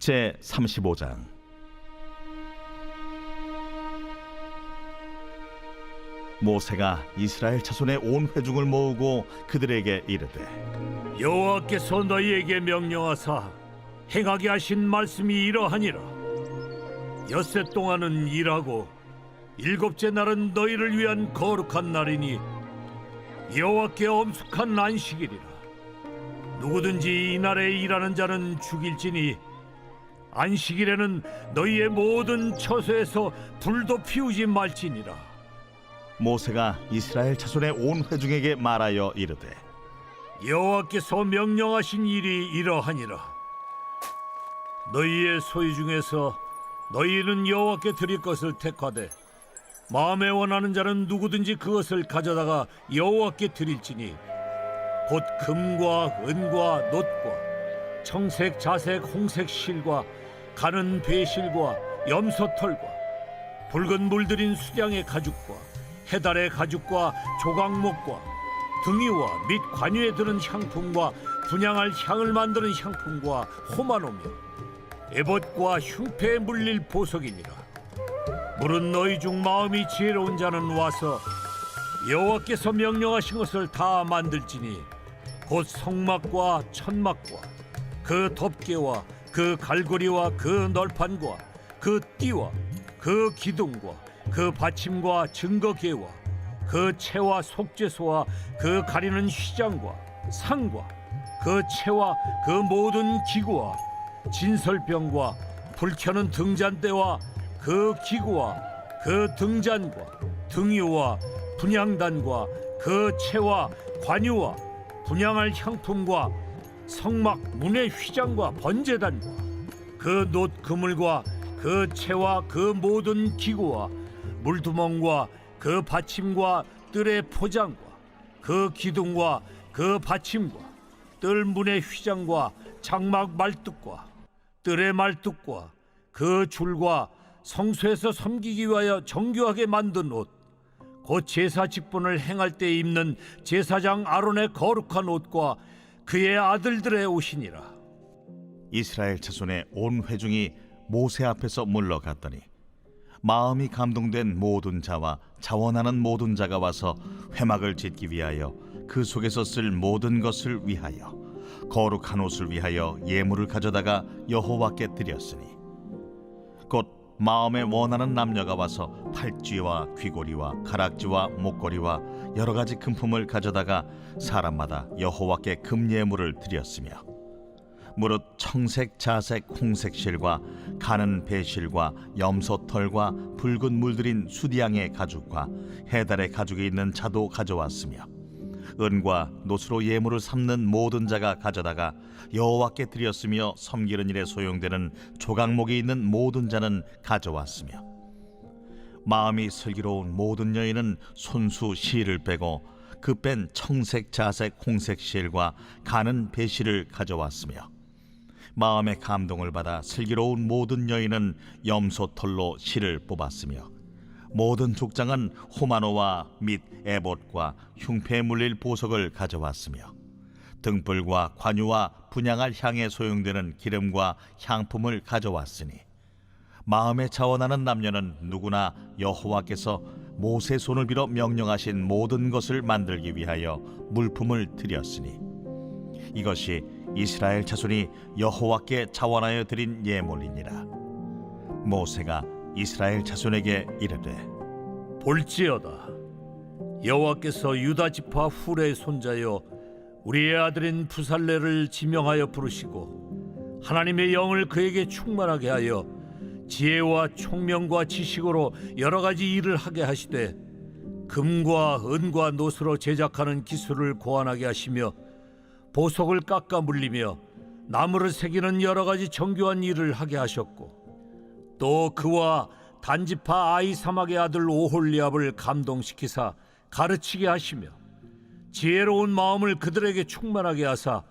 제 35장. 모세가 이스라엘 자손의 온 회중을 모으고 그들에게 이르되, 여호와께서 너희에게 명령하사 행하게 하신 말씀이 이러하니라. 엿새 동안은 일하고 일곱째 날은 너희를 위한 거룩한 날이니 여호와께 엄숙한 안식일이라. 누구든지 이날에 일하는 자는 죽일지니 안식일에는 너희의 모든 처소에서 불도 피우지 말지니라. 모세가 이스라엘 자손의 온 회중에게 말하여 이르되, 여호와께서 명령하신 일이 이러하니라. 너희의 소유 중에서 너희는 여호와께 드릴 것을 택하되 마음에 원하는 자는 누구든지 그것을 가져다가 여호와께 드릴지니 곧 금과 은과 놋과 청색, 자색, 홍색 실과 가는 배실과 염소털과 붉은 물들인 수량의 가죽과 해달의 가죽과 조각목과 등이와 및 관유에 드는 향품과 분향할 향을 만드는 향품과 호마노며 에봇과 흉패에 물릴 보석이니라. 물은 너희 중 마음이 지혜로운 자는 와서 여호와께서 명령하신 것을 다 만들지니 곧 성막과 천막과 그 덮개와 그 갈고리와 그 널판과 그 띠와 그 기둥과 그 받침과 증거계와 그 채와 속죄소와 그 가리는 휘장과 상과 그 채와 그 모든 기구와 진설병과 불켜는 등잔대와 그 기구와 그 등잔과 등유와 분향단과 그 채와 관유와 분향할 향품과 성막 문의 휘장과 번제단과 그 놋 그물과 그 채와 그 모든 기구와 물두멍과 그 받침과 뜰의 포장과 그 기둥과 그 받침과 뜰 문의 휘장과 장막 말뚝과 뜰의 말뚝과 그 줄과 성소에서 섬기기 위하여 정교하게 만든 옷, 곧 제사 직분을 행할 때 입는 제사장 아론의 거룩한 옷과 그의 아들들의 옷이니라. 이스라엘 자손의 온 회중이 모세 앞에서 물러갔더니 마음이 감동된 모든 자와 자원하는 모든 자가 와서 회막을 짓기 위하여 그 속에서 쓸 모든 것을 위하여 거룩한 옷을 위하여 예물을 가져다가 여호와께 드렸으니 곧 마음에 원하는 남녀가 와서 팔찌와 귀고리와 가락지와 목걸이와 여러 가지 금품을 가져다가 사람마다 여호와께 금예물을 드렸으며 무릇 청색, 자색, 홍색 실과 가는 배실과 염소털과 붉은 물들인 수디양의 가죽과 해달의 가죽이 있는 자도 가져왔으며 은과 놋으로 예물을 삼는 모든 자가 가져다가 여호와께 드렸으며 섬기는 일에 소용되는 조각목이 있는 모든 자는 가져왔으며 마음이 슬기로운 모든 여인은 손수 실을 빼고 그 뺀 청색, 자색, 홍색 실과 가는 배실을 가져왔으며 마음의 감동을 받아 슬기로운 모든 여인은 염소털로 실을 뽑았으며 모든 족장은 호마노와 및 에봇과 흉패에 물릴 보석을 가져왔으며 등불과 관유와 분향할 향에 소용되는 기름과 향품을 가져왔으니 마음에 자원하는 남녀는 누구나 여호와께서 모세 손을 빌어 명령하신 모든 것을 만들기 위하여 물품을 드렸으니 이것이 이스라엘 자손이 여호와께 자원하여 드린 예물이니라. 모세가 이스라엘 자손에게 이르되, 볼지어다, 여호와께서 유다 지파 훌의 손자여 우리의 아들인 부살레를 지명하여 부르시고 하나님의 영을 그에게 충만하게 하여 지혜와 총명과 지식으로 여러 가지 일을 하게 하시되 금과 은과 놋으로 제작하는 기술을 고안하게 하시며 보석을 깎아 물리며 나무를 새기는 여러 가지 정교한 일을 하게 하셨고 또 그와 단지파 아히사막의 아들 오홀리압을 감동시키사 가르치게 하시며 지혜로운 마음을 그들에게 충만하게 하사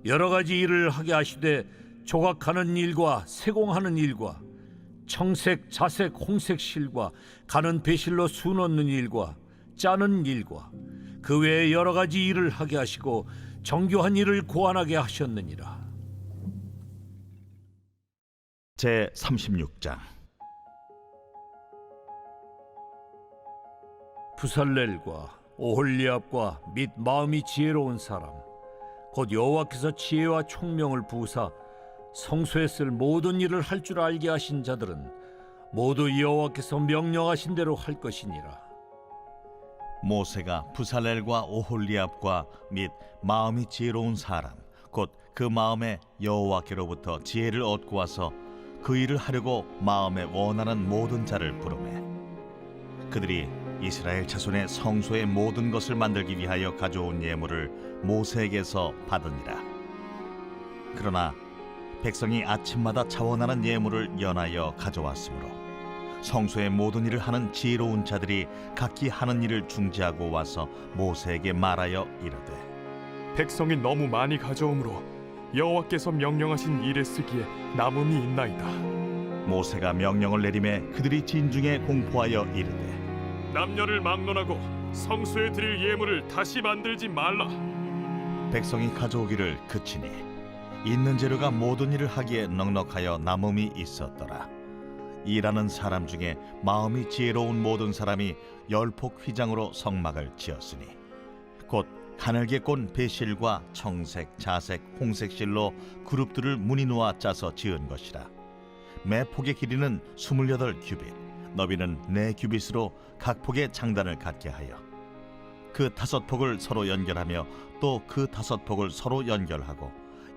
여러 가지 일을 하게 하시되 조각하는 일과 세공하는 일과 청색, 자색, 홍색 실과 가는 배실로 수 넣는 일과 짜는 일과 그 외에 여러 가지 일을 하게 하시고 정교한 일을 고안하게 하셨느니라. 제 36장. 부살렐과 오홀리압과 및 마음이 지혜로운 사람 곧 여호와께서 지혜와 총명을 부으사 성소에 쓸 모든 일을 할 줄 알게 하신 자들은 모두 여호와께서 명령하신 대로 할 것이니라. 모세가 부살렐과 오홀리압과 및 마음이 지혜로운 사람 곧 그 마음에 여호와께로부터 지혜를 얻고 와서 그 일을 하려고 마음에 원하는 모든 자를 부르매 그들이 이스라엘 자손의 성소의 모든 것을 만들기 위하여 가져온 예물을 모세에게서 받으니라. 그러나 백성이 아침마다 자원하는 예물을 연하여 가져왔으므로 성소의 모든 일을 하는 지혜로운 자들이 각기 하는 일을 중지하고 와서 모세에게 말하여 이르되, 백성이 너무 많이 가져오므로 여호와께서 명령하신 일에 쓰기에 남음이 있나이다. 모세가 명령을 내리매 그들이 진중에 공포하여 이르되, 남녀를 막론하고 성소에 드릴 예물을 다시 만들지 말라. 백성이 가져오기를 그치니 있는 재료가 모든 일을 하기에 넉넉하여 남음이 있었더라. 일하는 사람 중에 마음이 지혜로운 모든 사람이 10폭 휘장으로 성막을 지었으니 곧 가늘게 꼰 배실과 청색, 자색, 홍색 실로 그룹들을 무늬 놓아 짜서 지은 것이라. 매 폭의 길이는 28규빗, 너비는 4규빗으로 각 폭의 장단을 갖게 하여 그 5폭을 서로 연결하며 또 그 5폭을 서로 연결하고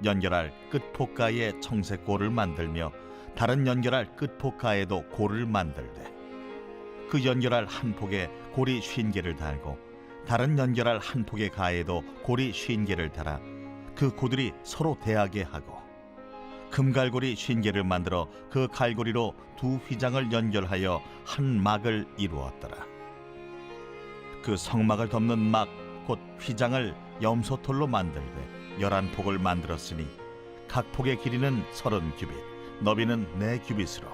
연결할 끝폭가에 청색골을 만들며 다른 연결할 끝폭가에도 골을 만들되 그 연결할 한 폭에 골이 50개를 달고 다른 연결할 한 폭의 가에도 골이 50개를 달아 그 고들이 서로 대하게 하고 금갈고리 50개를 만들어 그 갈고리로 두 휘장을 연결하여 한 막을 이루었더라. 그 성막을 덮는 막 곧 휘장을 염소털로 만들되 11폭을 만들었으니 각 폭의 길이는 30규빗, 너비는 4규빗으로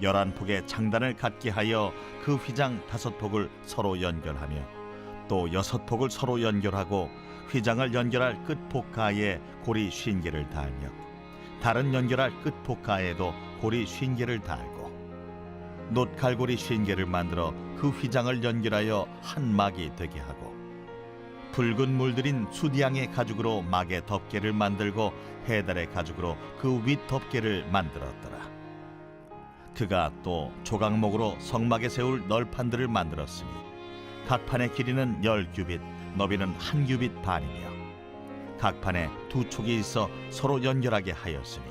11폭의 장단을 갖게 하여 그 휘장 5폭을 서로 연결하며 또 6폭을 서로 연결하고 휘장을 연결할 끝폭가에 고리 50개를 달며 다른 연결할 끝폭가에도 고리 50개를 달고 놋갈고리 50개를 만들어 그 휘장을 연결하여 한 막이 되게 하고 붉은 물들인 수디양의 가죽으로 막의 덮개를 만들고 해달의 가죽으로 그 윗 덮개를 만들었더라. 그가 또 조각목으로 성막에 세울 널판들을 만들었으니 각 판의 길이는 10규빗, 너비는 1규빗 반이며 각 판에 2촉이 있어 서로 연결하게 하였으니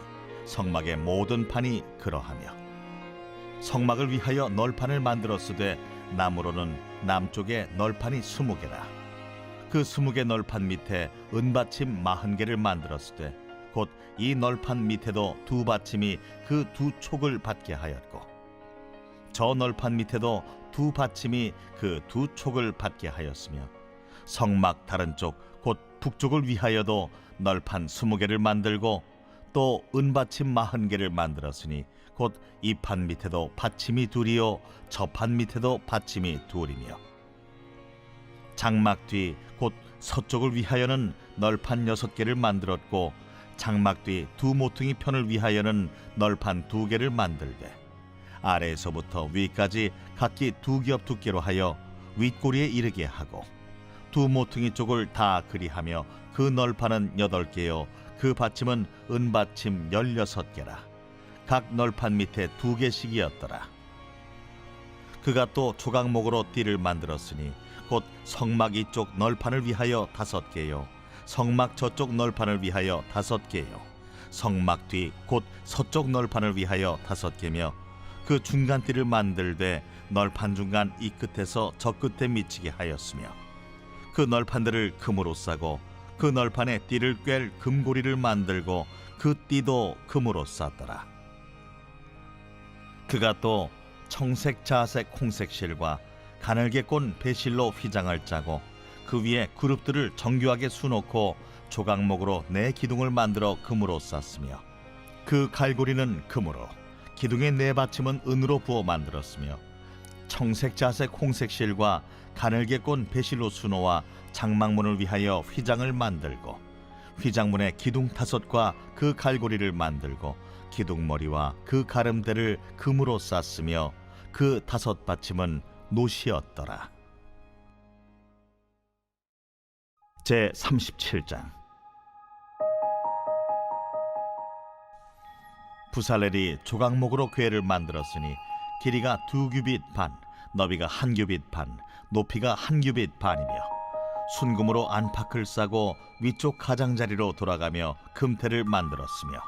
성막의 모든 판이 그러하며 성막을 위하여 널판을 만들었으되 나무로는 남쪽에 널판이 20개라. 그 20개 널판 밑에 은받침 40개를 만들었으되 곧 이 널판 밑에도 두 받침이 그 2촉을 받게 하였고 저 널판 밑에도 두 받침이 그 2촉을 받게 하였으며 성막 다른 쪽 곧 북쪽을 위하여도 널판 20개를 만들고 또 은받침 40개를 만들었으니 곧 이 판 밑에도 받침이 2이요 저 판 밑에도 받침이 2이며 장막 뒤 곧 서쪽을 위하여는 널판 6개를 만들었고 장막 뒤 두 모퉁이 편을 위하여는 널판 2개를 만들되 아래에서부터 위까지 각기 2겹 두께로 하여 윗꼬리에 이르게 하고 두 모퉁이 쪽을 다 그리하며 그 널판은 8개요 그 받침은 은받침 16개라. 각 널판 밑에 2개씩이었더라. 그가 또 조각목으로 띠를 만들었으니 곧 성막 이쪽 널판을 위하여 5개요 성막 저쪽 널판을 위하여 5개요 성막 뒤 곧 서쪽 널판을 위하여 5개며 그 중간 띠를 만들되 널판 중간 이 끝에서 저 끝에 미치게 하였으며 그 널판들을 금으로 싸고 그 널판에 띠를 꿰 금고리를 만들고 그 띠도 금으로 쌌더라. 그가 또 청색, 자색, 홍색 실과 가늘게 꼰 배실로 휘장을 짜고 그 위에 그룹들을 정교하게 수놓고 조각목으로 4기둥을 만들어 금으로 쌌으며 그 갈고리는 금으로 기둥의 4받침은 은으로 부어 만들었으며 청색, 자색, 홍색 실과 가늘게 꼰 배실로 수놓아 장막문을 위하여 휘장을 만들고 휘장문의 기둥 5과 그 갈고리를 만들고 기둥머리와 그 가름대를 금으로 쌌으며 그 5 받침은 노시였더라. 제 37장. 부살렐이 조각목으로 궤를 만들었으니 길이가 2규빗 반, 너비가 1규빗 반, 높이가 1규빗 반이며 순금으로 안팎을 싸고 위쪽 가장자리로 돌아가며 금태를 만들었으며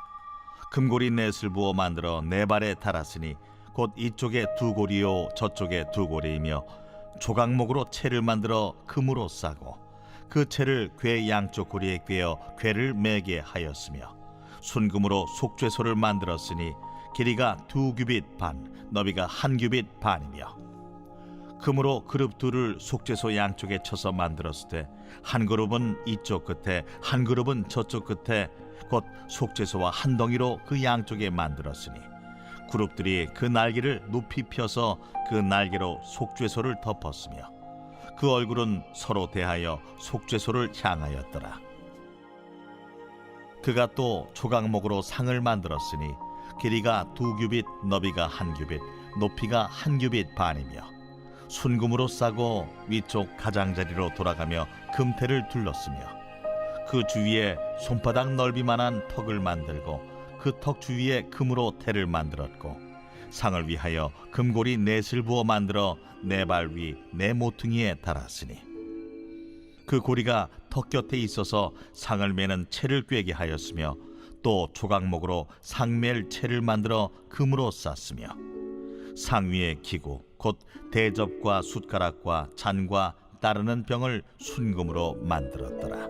금고리 넷을 부어 만들어 4발에 달았으니 곧 이쪽에 2고리요 저쪽에 2고리이며 조각목으로 채를 만들어 금으로 싸고 그 채를 궤 양쪽 고리에 꿰어 궤를 매게 하였으며 순금으로 속죄소를 만들었으니 길이가 2규빗 반, 너비가 1규빗 반이며 금으로 그룹 둘을 속죄소 양쪽에 쳐서 만들었을 때 한 그룹은 이쪽 끝에 한 그룹은 저쪽 끝에 곧 속죄소와 한 덩이로 그 양쪽에 만들었으니 그룹들이 그 날개를 높이 펴서 그 날개로 속죄소를 덮었으며 그 얼굴은 서로 대하여 속죄소를 향하였더라. 그가 또 조각목으로 상을 만들었으니 길이가 2규빗, 너비가 1규빗, 높이가 1규빗 반이며 순금으로 싸고 위쪽 가장자리로 돌아가며 금태를 둘렀으며 그 주위에 손바닥 넓이만한 턱을 만들고 그 턱 주위에 금으로 태를 만들었고 상을 위하여 금고리 넷을 부어 만들어 4발 위 4모퉁이에 달았으니 그 고리가 턱 곁에 있어서 상을 매는 채를 꿰게 하였으며 또 조각목으로 상맬 채를 만들어 금으로 쌌으며 상 위에 기구 곧 대접과 숟가락과 잔과 따르는 병을 순금으로 만들었더라.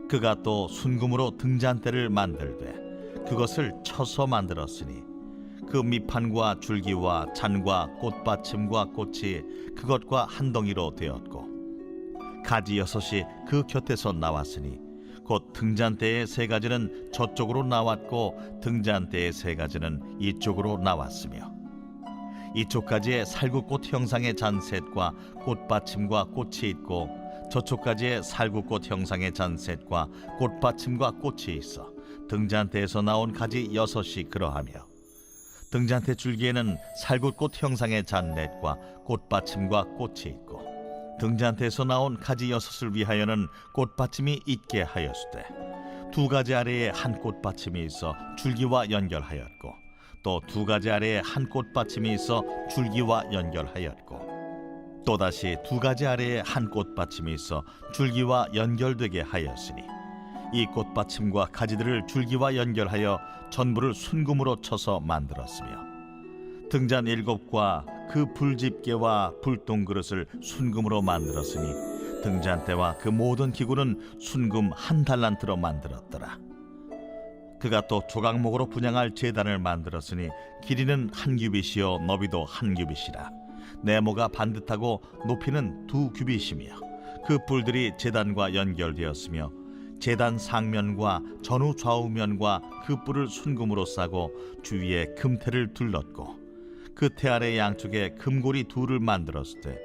그가 또 순금으로 등잔대를 만들되 그것을 쳐서 만들었으니 그 밑판과 줄기와 잔과 꽃받침과 꽃이 그것과 한 덩이로 되었고 가지 6이 그 곁에서 나왔으니 곧 등잔대의 3가지는 저쪽으로 나왔고 등잔대의 3가지는 이쪽으로 나왔으며 이쪽 가지에 살구꽃 형상의 잔셋과 꽃받침과 꽃이 있고 저쪽 가지에 살구꽃 형상의 잔셋과 꽃받침과 꽃이 있어 등잔대에서 나온 가지 6이 그러하며 등잔대 줄기에는 살구꽃 형상의 잔넷과 꽃받침과 꽃이 있고 등잔대에서 나온 가지 6을 위하여는 꽃받침이 있게 하였으되 2가지 아래에 한 꽃받침이 있어 줄기와 연결하였고 또 2가지 아래에 한 꽃받침이 있어 줄기와 연결하였고 또다시 2가지 아래에 한 꽃받침이 있어 줄기와 연결되게 하였으니 이 꽃받침과 가지들을 줄기와 연결하여 전부를 순금으로 쳐서 만들었으며 등잔 7과 그 불집게와 불똥그릇을 순금으로 만들었으니 등잔대와 그 모든 기구는 순금 1달란트로 만들었더라. 그가 또 조각목으로 분향할 제단을 만들었으니 길이는 1규빗이요 너비도 1규빗이라 네모가 반듯하고 높이는 2규빗이며 그 뿔들이 제단과 연결되었으며 제단 상면과 전후 좌우면과 그 뿔을 순금으로 싸고 주위에 금태를 둘렀고 그 태 아래 양쪽에 금고리 2를 만들었을 때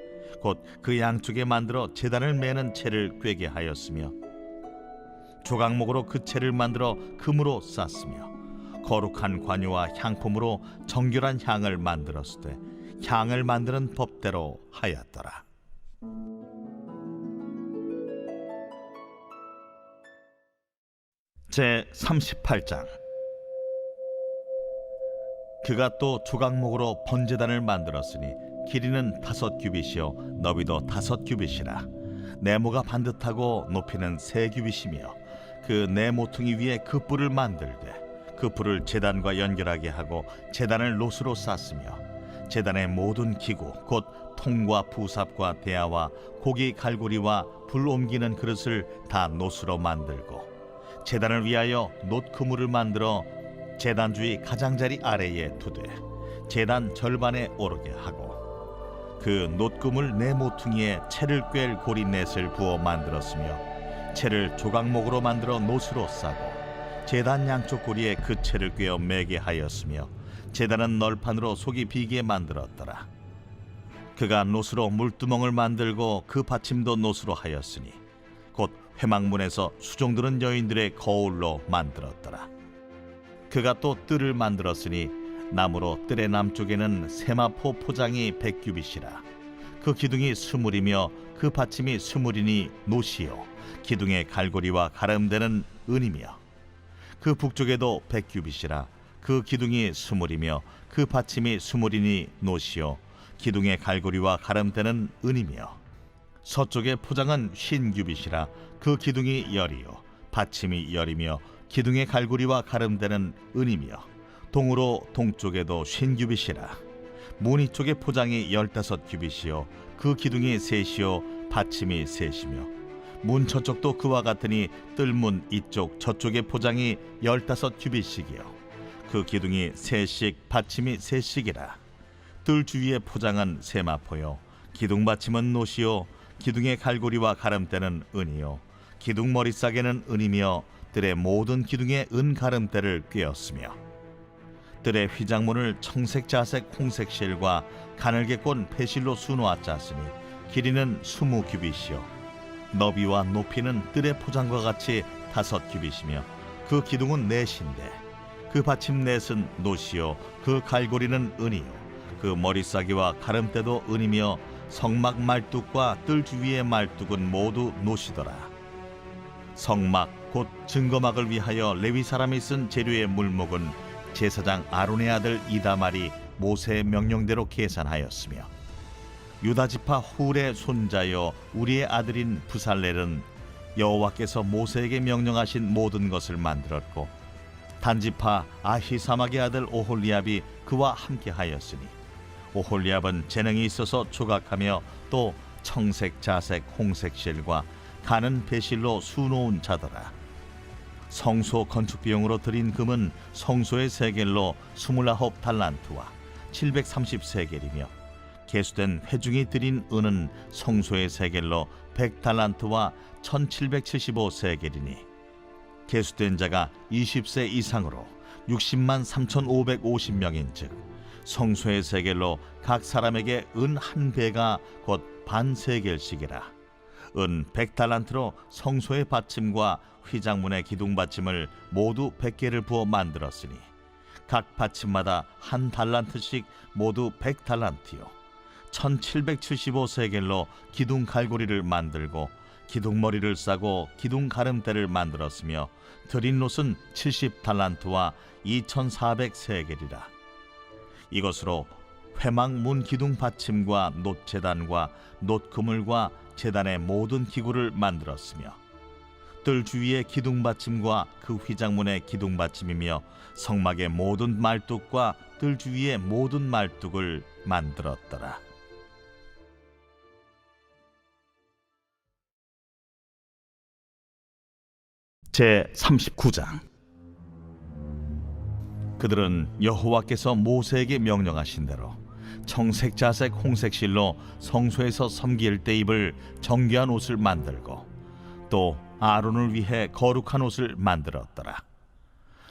곧 그 양쪽에 만들어 제단을 매는 채를 꿰게 하였으며 조각목으로 그 채를 만들어 금으로 쌌으며 거룩한 관유와 향품으로 정결한 향을 만들었을 때 향을 만드는 법대로 하였더라. 제 38장. 그가 또 조각목으로 번제단을 만들었으니 길이는 5규빗이요 너비도 5규빗이라 네모가 반듯하고 높이는 3규빗이며 그 4모퉁이 위에 그 뿔을 만들되 그 뿔을 제단과 연결하게 하고 제단을 노스로 쌌으며 제단의 모든 기구 곧 통과 부삽과 대야와 고기 갈고리와 불 옮기는 그릇을 다 노스로 만들고 제단을 위하여 놋그물을 만들어 제단 주위 가장자리 아래에 두되 제단 절반에 오르게 하고 그 놋그물 4모퉁이에 채를 꿰 고리 넷을 부어 만들었으며 채를 조각목으로 만들어 놋으로 싸고 제단 양쪽 고리에 그 채를 꿰어 매게 하였으며 제단은 널판으로 속이 비게 만들었더라. 그가 놋으로 물두멍을 만들고 그 받침도 놋으로 하였으니 곧 회막문에서 수종드는 여인들의 거울로 만들었더라. 그가 또 뜰을 만들었으니 나무로 뜰의 남쪽에는 세마포 포장이 100규빗이라. 그 기둥이 스물이며 그 받침이 스물이니 노시요 기둥의 갈고리와 가름대는 은이며, 그 북쪽에도 100규빗이라. 그 기둥이 스물이며 그 받침이 스물이니 노시요 기둥의 갈고리와 가름대는 은이며, 서쪽의 포장은 50규빗이라. 그 기둥이 열이요 받침이 열이며 기둥의 갈고리와 가름대는 은이며, 동으로 동쪽에도 50규빗이라. 무늬 쪽의 포장이 15규빗이요 그 기둥이 셋이요 받침이 셋이며, 문 저쪽도 그와 같으니 뜰문 이쪽 저쪽의 포장이 15규빗씩이요 그 기둥이 셋씩 받침이 셋씩이라. 뜰 주위의 포장은 세마포요 기둥 받침은 노시요 기둥의 갈고리와 가름대는 은이요 기둥 머리싸개는 은이며, 뜰의 모든 기둥에 은 가름대를 꿰었으며, 뜰의 휘장문을 청색, 자색, 홍색 실과 가늘게 꼰 배실로 수놓아 짰으니 길이는 20규빗이요 너비와 높이는 뜰의 포장과 같이 5규빗이며, 그 기둥은 넷인데 그 받침 넷은 노시요 그 갈고리는 은이요 그 머리싸개와 가름대도 은이며, 성막 말뚝과 뜰 주위의 말뚝은 모두 노시더라. 성막 곧 증거막을 위하여 레위 사람이 쓴 재료의 물목은 제사장 아론의 아들 이다말이 모세의 명령대로 계산하였으며, 유다 지파 훌의 손자여 우리의 아들인 부살렐은 여호와께서 모세에게 명령하신 모든 것을 만들었고, 단지파 아히사막의 아들 오홀리압이 그와 함께 하였으니, 오홀리압은 재능이 있어서 조각하며 또 청색, 자색, 홍색 실과 가는 배실로 수놓은 자더라. 성소 건축 비용으로 들인 금은 성소의 세겔로 29달란트와 730세겔이며, 계수된 회중이 들인 은은 성소의 세겔로 100달란트와 1775세겔이니, 계수된 자가 20세 이상으로 60만 3,550명인즉 성소의 세겔로 각 사람에게 은 한 배가 곧 반 세겔씩이라. 은 100달란트로 성소의 받침과 휘장문의 기둥 받침을 모두 100개를 부어 만들었으니, 각 받침마다 한 달란트씩 모두 100달란트요 1775세겔로 기둥 갈고리를 만들고 기둥머리를 싸고 기둥 가름대를 만들었으며, 드린 롯은 70달란트와 2400세겔이라. 이것으로 회막문 기둥 받침과 놋제단과 놋그물과 제단의 모든 기구를 만들었으며, 뜰 주위의 기둥 받침과 그 휘장문의 기둥 받침이며 성막의 모든 말뚝과 뜰 주위의 모든 말뚝을 만들었더라. 제 39장. 그들은 여호와께서 모세에게 명령하신 대로 청색, 자색, 홍색 실로 성소에서 섬길 때 입을 정결한 옷을 만들고, 또 아론을 위해 거룩한 옷을 만들었더라.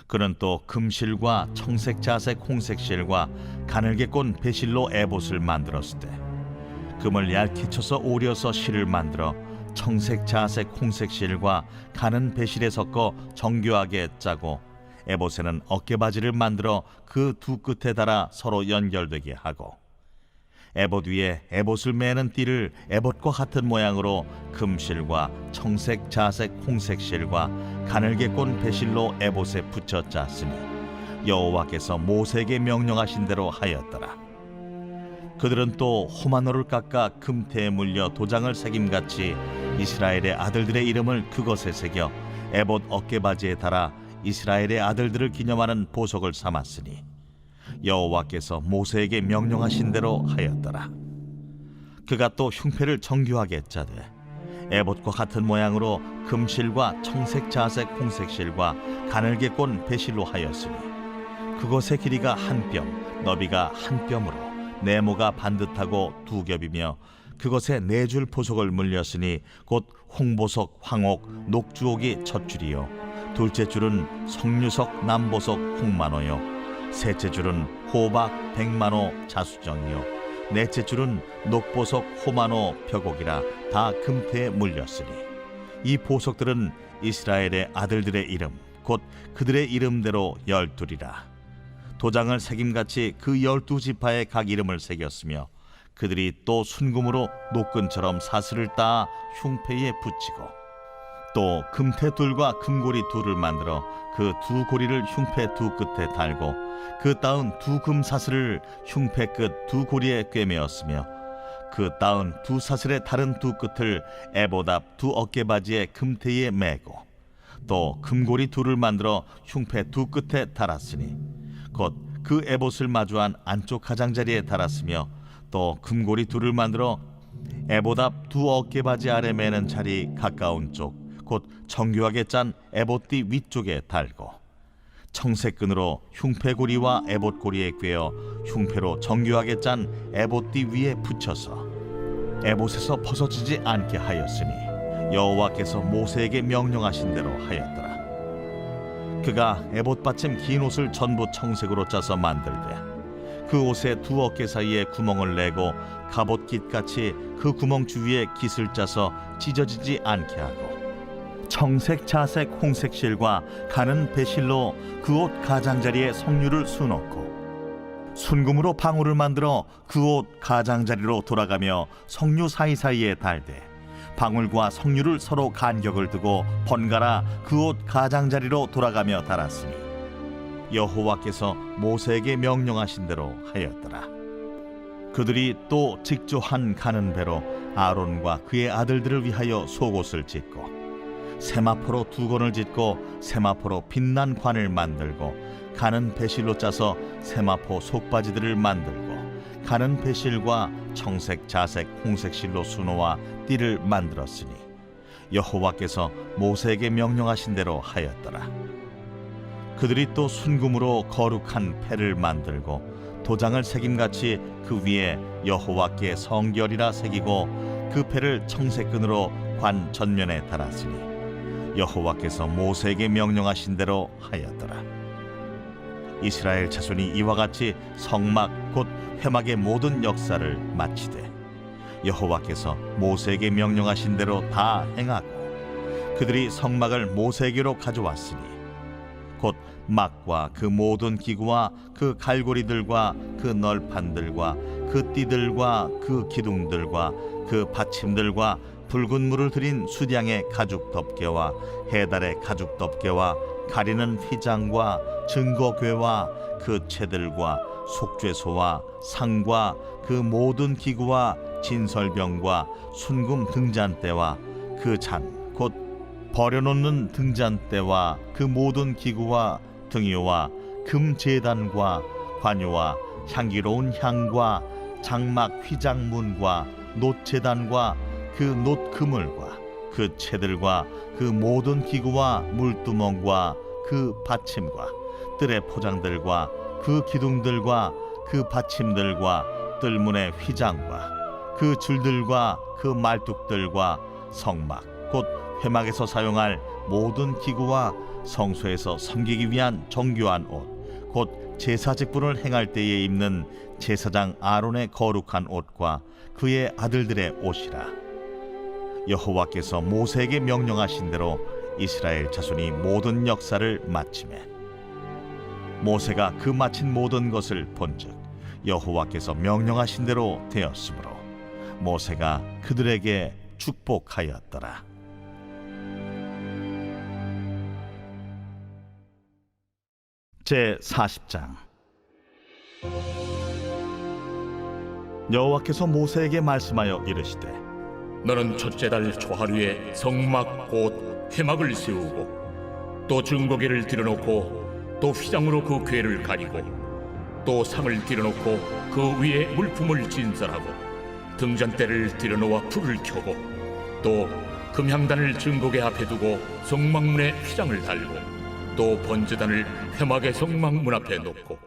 그는 또 금실과 청색, 자색, 홍색 실과 가늘게 꼰 배실로 에봇을 만들었을 때, 금을 얇게 쳐서 오려서 실을 만들어 청색, 자색, 홍색 실과 가는 배실에 섞어 정교하게 짜고, 에봇에는 어깨바지를 만들어 그 두 끝에 달아 서로 연결되게 하고, 에봇 위에 에봇을 매는 띠를 에봇과 같은 모양으로 금실과 청색, 자색, 홍색 실과 가늘게 꼰 배실로 에봇에 붙여 짰으니, 여호와께서 모세에게 명령하신 대로 하였더라. 그들은 또 호마노를 깎아 금태에 물려 도장을 새김같이 이스라엘의 아들들의 이름을 그것에 새겨 에봇 어깨바지에 달아 이스라엘의 아들들을 기념하는 보석을 삼았으니, 여호와께서 모세에게 명령하신 대로 하였더라. 그가 또 흉패를 정교하게 짜되 에봇과 같은 모양으로 금실과 청색, 자색, 홍색 실과 가늘게 꼰 배실로 하였으니, 그것의 길이가 한 뼘, 너비가 한 뼘으로 네모가 반듯하고 두 겹이며, 그것에 네 줄 보석을 물렸으니 곧 홍보석, 황옥, 녹주옥이 첫 줄이요, 둘째 줄은 석류석, 남보석, 홍만호요, 셋째 줄은 호박, 백만호, 자수정이요, 넷째 줄은 녹보석, 호만호, 벽옥이라 다 금태에 물렸으니, 이 보석들은 이스라엘의 아들들의 이름 곧 그들의 이름대로 12이라. 도장을 새김같이 그 12지파의 각 이름을 새겼으며 그들이 또 순금으로 노끈처럼 사슬을 따 흉패에 붙이고 또 금태 둘과 금고리 둘을 만들어 그 두 고리를 흉패 두 끝에 달고 그 따은 두 금사슬을 흉패 끝 두 고리에 꿰매었으며 그 따은 두 사슬의 다른 두 끝을 에봇 앞 두 어깨바지의 금태에 매고 또 금고리 둘을 만들어 흉패 두 끝에 달았으니 곧 그 에봇을 마주한 안쪽 가장자리에 달았으며 또 금고리 둘을 만들어 에봇 앞 두 어깨바지 아래 매는 자리 가까운 쪽 곧 정교하게 짠 에봇띠 위쪽에 달고 청색끈으로 흉패고리와 에봇고리에 꿰어 흉패로 정교하게 짠 에봇띠 위에 붙여서 에봇에서 벗어지지 않게 하였으니 여호와께서 모세에게 명령하신 대로 하였더라. 그가 에봇 받침 긴 옷을 전부 청색으로 짜서 만들되 그 옷의 두 어깨 사이에 구멍을 내고 갑옷깃같이 그 구멍 주위에 깃을 짜서 찢어지지 않게 하고 청색, 자색, 홍색 실과 가는 배실로 그 옷 가장자리에 성류를 수놓고 순금으로 방울을 만들어 그 옷 가장자리로 돌아가며 성류 사이사이에 달되 방울과 성류를 서로 간격을 두고 번갈아 그 옷 가장자리로 돌아가며 달았으니 여호와께서 모세에게 명령하신 대로 하였더라. 그들이 또 직조한 가는 배로 아론과 그의 아들들을 위하여 속옷을 짓고 세마포로 두 건을 짓고 세마포로 빛난 관을 만들고 가는 배실로 짜서 세마포 속바지들을 만들고 가는 배실과 청색, 자색, 홍색 실로 수놓아 띠를 만들었으니 여호와께서 모세에게 명령하신 대로 하였더라. 그들이 또 순금으로 거룩한 패를 만들고 도장을 새김같이 그 위에 여호와께 성결이라 새기고 그 패를 청색끈으로 관 전면에 달았으니 여호와께서 모세에게 명령하신 대로 하였더라. 이스라엘 자손이 이와 같이 성막 곧 회막의 모든 역사를 마치되 여호와께서 모세에게 명령하신 대로 다 행하고 그들이 성막을 모세에게로 가져왔으니 곧 막과 그 모든 기구와 그 갈고리들과 그 널판들과 그 띠들과 그 기둥들과 그 받침들과 붉은 물을 들인 수량의 가죽 덮개와 해달의 가죽 덮개와 가리는 휘장과 증거궤와 그 채들과 속죄소와 상과 그 모든 기구와 진설병과 순금 등잔대와 그 잔 곧 버려놓는 등잔대와 그 모든 기구와 등유와 금제단과 관유와 향기로운 향과 장막 휘장문과 놋제단과 그 놋 그물과 그 채들과 그 모든 기구와 물두멍과 그 받침과 뜰의 포장들과 그 기둥들과 그 받침들과 뜰문의 휘장과 그 줄들과 그 말뚝들과 성막 곧 회막에서 사용할 모든 기구와 성소에서 섬기기 위한 정교한 옷 곧 제사 직분을 행할 때에 입는 제사장 아론의 거룩한 옷과 그의 아들들의 옷이라. 여호와께서 모세에게 명령하신 대로 이스라엘 자손이 모든 역사를 마치매 모세가 그 마친 모든 것을 본즉 여호와께서 명령하신 대로 되었으므로 모세가 그들에게 축복하였더라. 제 40장. 여호와께서 모세에게 말씀하여 이르시되 너는 첫째 달 초하루에 성막 곧 회막을 세우고 또 증거궤를 들여놓고 또 휘장으로 그 궤를 가리고 또 상을 들여놓고 그 위에 물품을 진설하고 등잔대를 들여놓아 불을 켜고 또 금향단을 증거궤 앞에 두고 성막문에 휘장을 달고 또 번제단을 회막의 성막문 앞에 놓고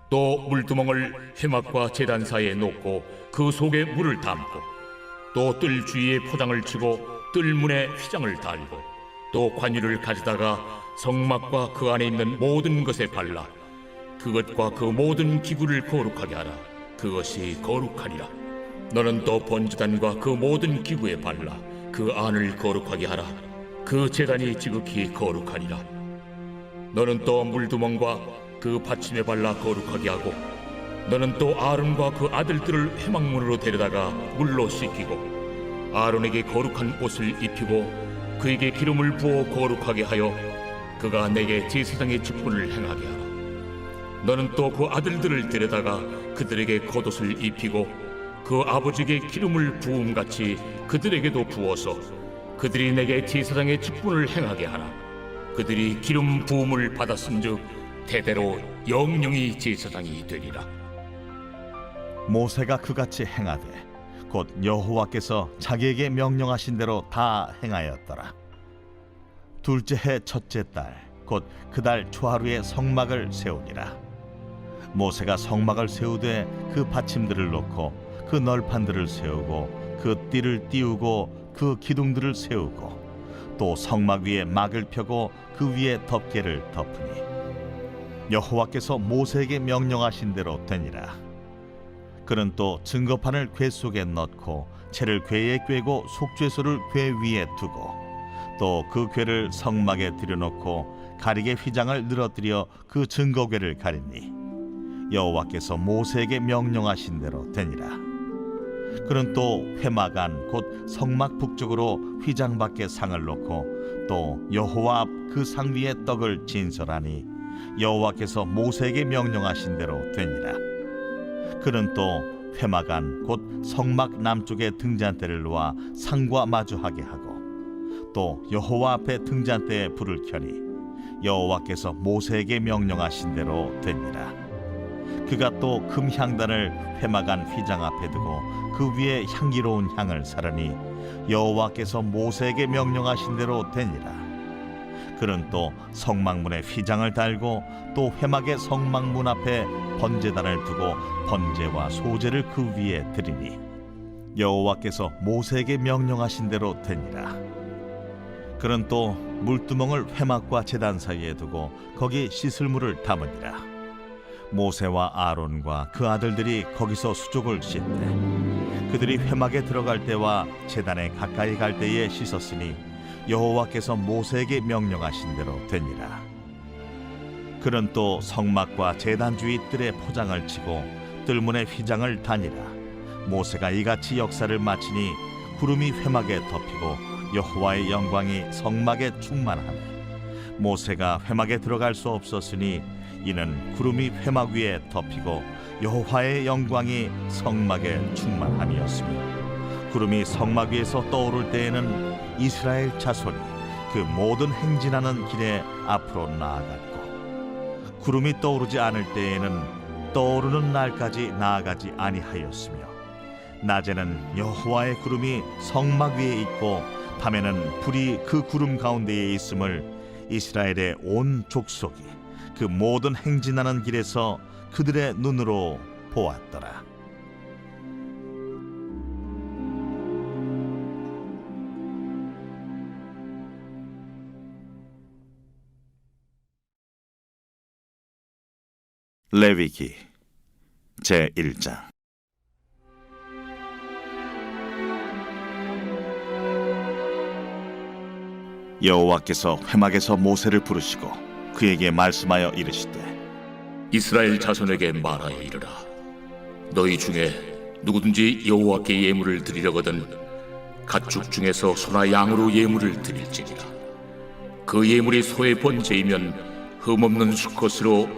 또 물두멍을 회막과 제단 사이에 놓고 그 속에 물을 담고 또 뜰 주위에 포장을 치고 뜰문에 휘장을 달고 또 관유를 가져다가 성막과 그 안에 있는 모든 것에 발라 그것과 그 모든 기구를 거룩하게 하라. 그것이 거룩하리라. 너는 또 번제단과 그 모든 기구에 발라 그 그 안을 거룩하게 하라. 그 제단이 지극히 거룩하니라. 너는 또 물두멍과 그 받침에 발라 거룩하게 하고, 너는 또 아론과 그 아들들을 회막문으로 데려다가 물로 씻기고, 아론에게 거룩한 옷을 입히고 그에게 기름을 부어 거룩하게 하여 그가 내게 제사장의 직분을 행하게 하라. 너는 또 그 아들들을 데려다가 그들에게 겉옷을 입히고 그 아버지에게 기름을 부음같이 그들에게도 부어서 그들이 내게 제사장의 직분을 행하게 하라. 그들이 기름 부음을 받았은즉 대대로 영영이 제사장이 되리라. 모세가 그같이 행하되 곧 여호와께서 자기에게 명령하신 대로 다 행하였더라. 둘째 해 첫째 달 곧 그 달 초하루에 성막을 세우니라. 모세가 성막을 세우되 그 받침들을 놓고 그 널판들을 세우고 그 띠를 띄우고 그 기둥들을 세우고 또 성막 위에 막을 펴고 그 위에 덮개를 덮으니 여호와께서 모세에게 명령하신 대로 되니라. 그는 또 증거판을 궤 속에 넣고 채를 궤에 꿰고 속죄소를 궤 위에 두고 또 그 궤를 성막에 들여놓고 가리개 휘장을 늘어뜨려 그 증거궤를 가리니 여호와께서 모세에게 명령하신 대로 되니라. 그는 또 회막 안 곧 성막 북쪽으로 휘장 밖에 상을 놓고 또 여호와 앞 그 상 위에 떡을 진설하니 여호와께서 모세에게 명령하신 대로 되니라. 그는 또 회막 안 곧 성막 남쪽에 등잔대를 놓아 상과 마주하게 하고 또 여호와 앞에 등잔대에 불을 켜니 여호와께서 모세에게 명령하신 대로 되니라. 그가 또 금향단을 회막 안 휘장 앞에 두고 그 위에 향기로운 향을 사르니 여호와께서 모세에게 명령하신 대로 되니라. 그는 또 성막문에 휘장을 달고 또 회막의 성막문 앞에 번제단을 두고 번제와 소제를 그 위에 드리니 여호와께서 모세에게 명령하신 대로 되니라. 그는 또 물두멍을 회막과 제단 사이에 두고 거기 씻을 물을 담으니라. 모세와 아론과 그 아들들이 거기서 수족을 씻되 그들이 회막에 들어갈 때와 제단에 가까이 갈 때에 씻었으니 여호와께서 모세에게 명령하신 대로 되니라. 그는 또 성막과 제단 주위 뜰에 포장을 치고 뜰문에 휘장을 다니라. 모세가 이같이 역사를 마치니 구름이 회막에 덮이고 여호와의 영광이 성막에 충만하매 모세가 회막에 들어갈 수 없었으니 이는 구름이 회막 위에 덮이고 여호와의 영광이 성막에 충만함이었으며 구름이 성막 위에서 떠오를 때에는 이스라엘 자손이 그 모든 행진하는 길에 앞으로 나아갔고 구름이 떠오르지 않을 때에는 떠오르는 날까지 나아가지 아니하였으며 낮에는 여호와의 구름이 성막 위에 있고 밤에는 불이 그 구름 가운데에 있음을 이스라엘의 온 족속이 그 모든 행진하는 길에서 그들의 눈으로 보았더라. 레위기 제1장. 여호와께서 회막에서 모세를 부르시고 그에게 말씀하여 이르시되 이스라엘 자손에게 말하여 이르라. 너희 중에 누구든지 여호와께 예물을 드리려거든 가축 중에서 소나 양으로 예물을 드릴지니라. 그 예물이 소의 번제이면 흠없는 수컷으로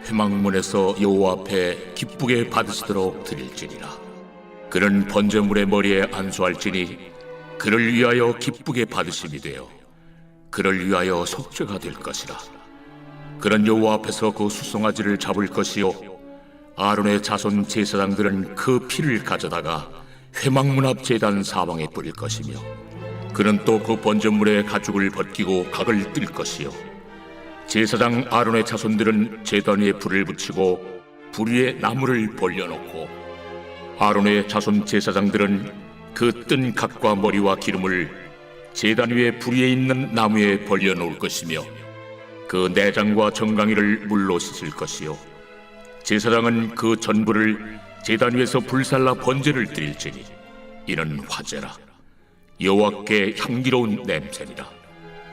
회막문에서 여호와 앞에 기쁘게 받으시도록 드릴지니라. 그는 번제물의 머리에 안수할지니 그를 위하여 기쁘게 받으심이 되어 그를 위하여 속죄가 될 것이라. 그는 여호와 앞에서 그 수송아지를 잡을 것이요 아론의 자손 제사장들은 그 피를 가져다가 회막문 앞 제단 사방에 뿌릴 것이며 그는 또 그 번제물의 가죽을 벗기고 각을 뜰 것이요 제사장 아론의 자손들은 제단 위에 불을 붙이고 불 위에 나무를 벌려놓고 아론의 자손 제사장들은 그 뜬 각과 머리와 기름을 제단 위에 불 위에 있는 나무에 벌려놓을 것이며 그 내장과 정강이를 물로 씻을 것이요 제사장은 그 전부를 제단 위에서 불살라 번제를 드릴지니 이는 화제라. 여호와께 향기로운 냄새니라.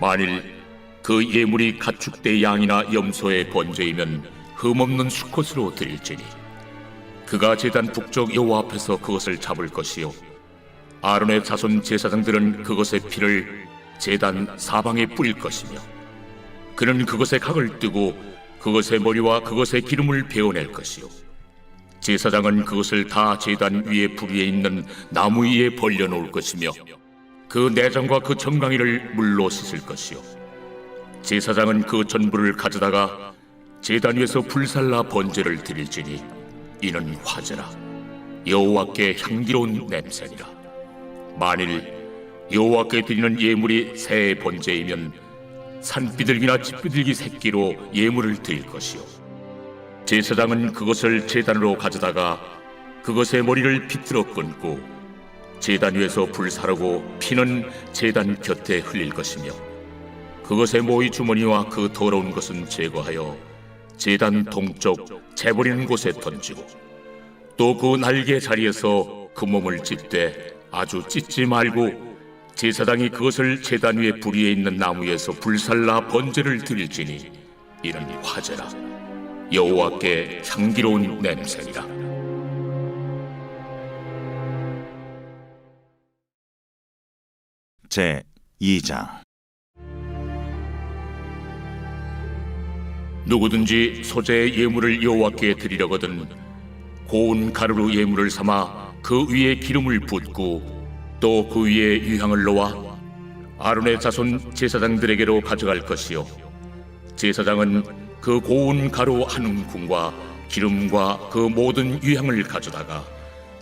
만일 그 예물이 가축대 양이나 염소의 번제이면 흠없는 수컷으로 드릴지니 그가 제단 북쪽 여호와 앞에서 그것을 잡을 것이요 아론의 자손 제사장들은 그것의 피를 제단 사방에 뿌릴 것이며 그는 그것의 각을 뜨고 그것의 머리와 그것의 기름을 베어낼 것이요 제사장은 그것을 다 제단 위에 불 위에 있는 나무 위에 벌려놓을 것이며 그 내장과 그 정강이를 물로 씻을 것이요 제사장은 그 전부를 가져다가 제단 위에서 불살라 번제를 드릴지니 이는 화제라. 여호와께 향기로운 냄새니라. 만일 여호와께 드리는 예물이 새의 번제이면 산비둘기나 집비둘기 새끼로 예물을 드릴 것이요 제사장은 그것을 제단으로 가져다가 그것의 머리를 비틀어 끊고 제단 위에서 불사르고 피는 제단 곁에 흘릴 것이며 그것의 모이 주머니와 그 더러운 것은 제거하여 제단 동쪽 재버리는 곳에 던지고 또 그 날개 자리에서 그 몸을 찢되 아주 찢지 말고 제사장이 그것을 제단 위에 불 위에 있는 나무에서 불살라 번제를 드릴지니 이는 화제라. 여호와께 향기로운 냄새니라. 제 2장. 누구든지 소재의 예물을 여호와께 드리려거든 고운 가루로 예물을 삼아 그 위에 기름을 붓고 또 그 위에 유향을 놓아 아론의 자손 제사장들에게로 가져갈 것이요 제사장은 그 고운 가루 한 움큼과 기름과 그 모든 유향을 가져다가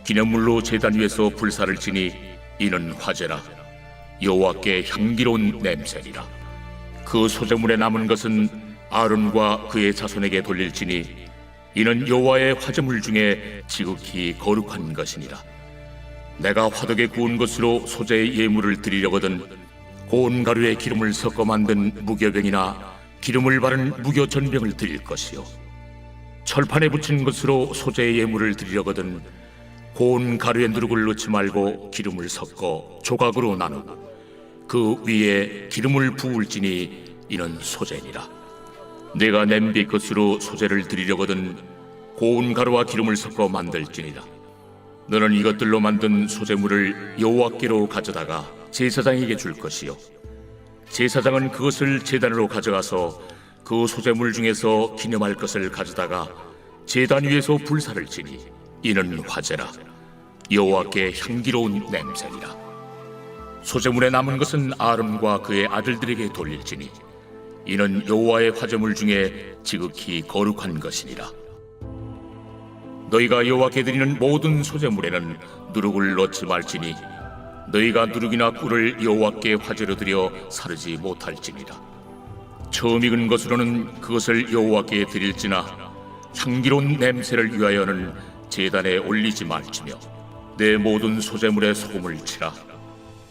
기념물로 제단 위에서 불사를 지니 이는 화제라. 여호와께 향기로운 냄새니라. 그 소재물에 남은 것은 아론과 그의 자손에게 돌릴지니 이는 여호와의 화제물 중에 지극히 거룩한 것이니라. 내가 화덕에 구운 것으로 소재의 예물을 드리려거든 고운 가루에 기름을 섞어 만든 무교병이나 기름을 바른 무교 전병을 드릴 것이요 철판에 붙인 것으로 소재의 예물을 드리려거든 고운 가루에 누룩을 넣지 말고 기름을 섞어 조각으로 나누고 그 위에 기름을 부을지니 이는 소재니라. 내가 냄비 것으로 소재를 드리려거든 고운 가루와 기름을 섞어 만들지니라. 너는 이것들로 만든 소재물을 여호와께로 가져다가 제사장에게 줄 것이요 제사장은 그것을 제단으로 가져가서 그 소재물 중에서 기념할 것을 가져다가 제단 위에서 불사를 지니 이는 화제라. 여호와께 향기로운 냄새니라. 소재물에 남은 것은 아론과 그의 아들들에게 돌릴지니 이는 여호와의 화제물 중에 지극히 거룩한 것이니라. 너희가 여호와께 드리는 모든 소재물에는 누룩을 넣지 말지니 너희가 누룩이나 꿀을 여호와께 화제로 드려 사르지 못할지니라. 처음 익은 것으로는 그것을 여호와께 드릴지나 향기로운 냄새를 위하여는 제단에 올리지 말지며 내 모든 소재물에 소금을 치라.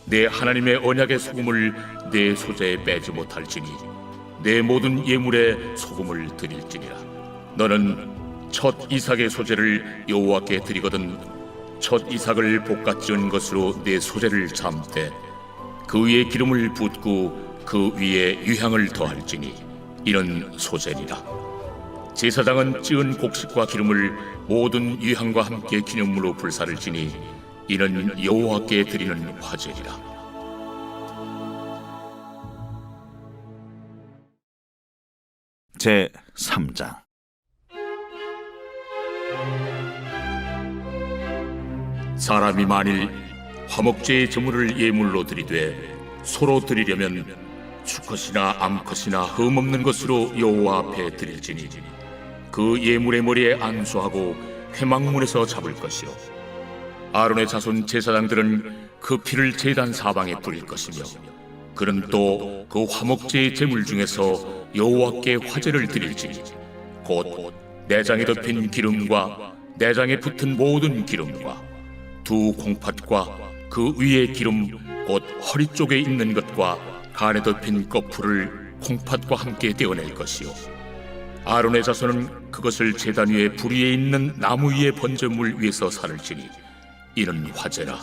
내 하나님의 언약의 소금을 내 소재에 빼지 못할지니 내 모든 예물에 소금을 드릴지니라. 너는 첫 이삭의 소재를 여호와께 드리거든 첫 이삭을 볶아 찌은 것으로 내 소재를 삶되 그 위에 기름을 붓고 그 위에 유향을 더할지니 이는 소재니라. 제사장은 찌은 곡식과 기름을 모든 유향과 함께 기념물로 불사를 지니 이는 여호와께 드리는 화제니라. 제 3장. 사람이 만일 화목제의 제물을 예물로 드리되 소로 드리려면 수컷이나 암컷이나 흠없는 것으로 여호와 앞에 드릴지니 그 예물의 머리에 안수하고 회막문에서 잡을 것이요 아론의 자손 제사장들은 그 피를 제단 사방에 뿌릴 것이며 그는 또 그 화목제의 제물 중에서 여호와께 화제를 드릴지니 곧 내장에 덮인 기름과 내장에 붙은 모든 기름과 두 콩팥과 그 위의 기름 곧 허리 쪽에 있는 것과 간에 덮인 거풀을 콩팥과 함께 떼어낼 것이요 아론의 자손은 그것을 제단 위에 불 위에 있는 나무 위의 번제물 위에서 살을지니 이는 화제라.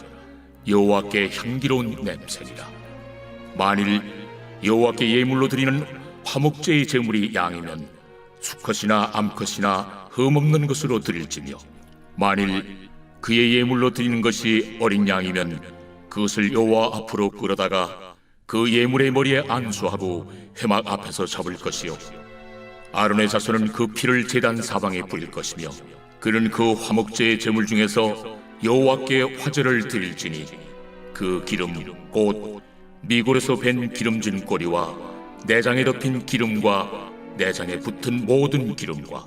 여호와께 향기로운 냄새니라. 만일 여호와께 예물로 드리는 화목제의 제물이 양이면 수컷이나 암컷이나 흠없는 것으로 드릴지며, 만일 그의 예물로 드리는 것이 어린 양이면 그것을 여호와 앞으로 끌어다가 그 예물의 머리에 안수하고 회막 앞에서 잡을 것이요, 아론의 자손은 그 피를 제단 사방에 뿌릴 것이며, 그는 그 화목제의 제물 중에서 여호와께 화제를 드릴지니 그 기름 곧 미골에서 밴 기름진 꼬리와 내장에 덮인 기름과 내장에 붙은 모든 기름과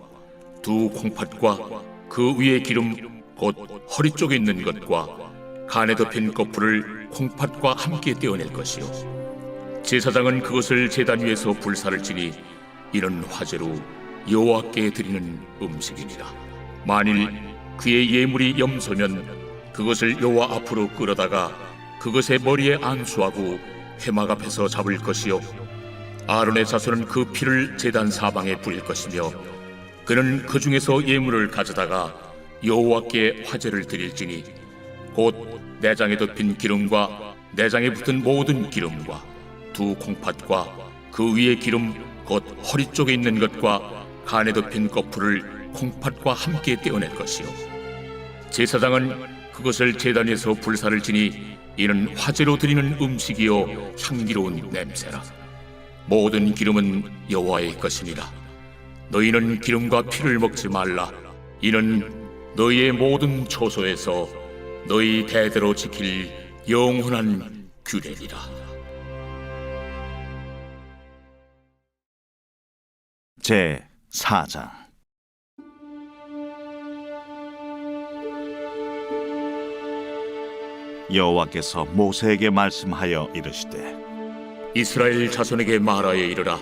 두 콩팥과 그 위에 기름 곧 허리 쪽에 있는 것과 간에 덮인 거풀을 콩팥과 함께 떼어낼 것이요, 제사장은 그것을 제단 위에서 불사를 지니 이는 화제로 여호와께 드리는 음식이니라. 만일 그의 예물이 염소면 그것을 여호와 앞으로 끌어다가 그것의 머리에 안수하고 회막 앞에서 잡을 것이요, 아론의 자손은 그 피를 제단 사방에 뿌릴 것이며, 그는 그 중에서 예물을 가져다가 여호와께 화제를 드릴지니 곧 내장에 덮인 기름과 내장에 붙은 모든 기름과 두 콩팥과 그 위에 기름 곧 허리 쪽에 있는 것과 간에 덮인 거풀을 콩팥과 함께 떼어낼 것이요, 제사장은 그것을 제단 위에서 불사를 지니 이는 화제로 드리는 음식이요 향기로운 냄새라. 모든 기름은 여호와의 것이니라. 너희는 기름과 피를 먹지 말라. 이는 너희의 모든 처소에서 너희 대대로 지킬 영원한 규례니라. 제 4장. 여호와께서 모세에게 말씀하여 이르시되, 이스라엘 자손에게 말하여 이르라.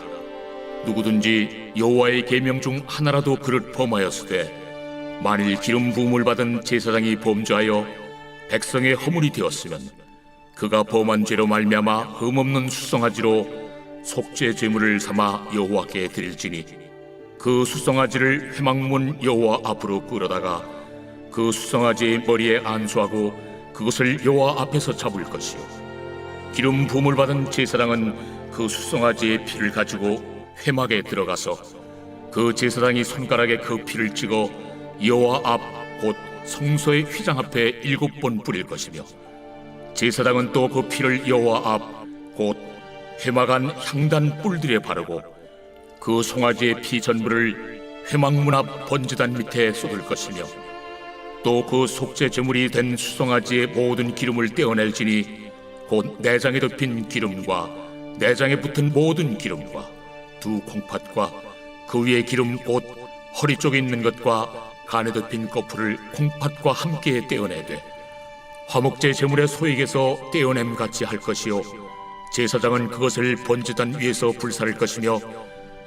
누구든지 여호와의 계명 중 하나라도 그릇 범하였으되 만일 기름 부음을 받은 제사장이 범죄하여 백성의 허물이 되었으면 그가 범한 죄로 말미암아 흠없는 수송아지로 속죄 제물을 삼아 여호와께 드릴지니 그 수송아지를 회막문 여호와 앞으로 끌어다가 그 수송아지의 머리에 안수하고 그것을 여호와 앞에서 잡을 것이요, 기름 부음을 받은 제사장은 그 수송아지의 피를 가지고 회막에 들어가서 그 제사장이 손가락에 그 피를 찍어 여호와 앞 곧 성소의 휘장 앞에 7번 뿌릴 것이며, 제사장은 또 그 피를 여호와 앞 곧 회막 안 향단 뿔들에 바르고 그 송아지의 피 전부를 회막문 앞 번제단 밑에 쏟을 것이며, 또 그 속죄 제물이 된 수송아지의 모든 기름을 떼어낼지니 곧 내장에 덮인 기름과 내장에 붙은 모든 기름과 두 콩팥과 그 위에 기름 곧 허리 쪽에 있는 것과 간에 덮인 거풀을 콩팥과 함께 떼어내되 화목제 제물의 소액에서 떼어냄 같이 할 것이요, 제사장은 그것을 번제단 위에서 불사를 것이며,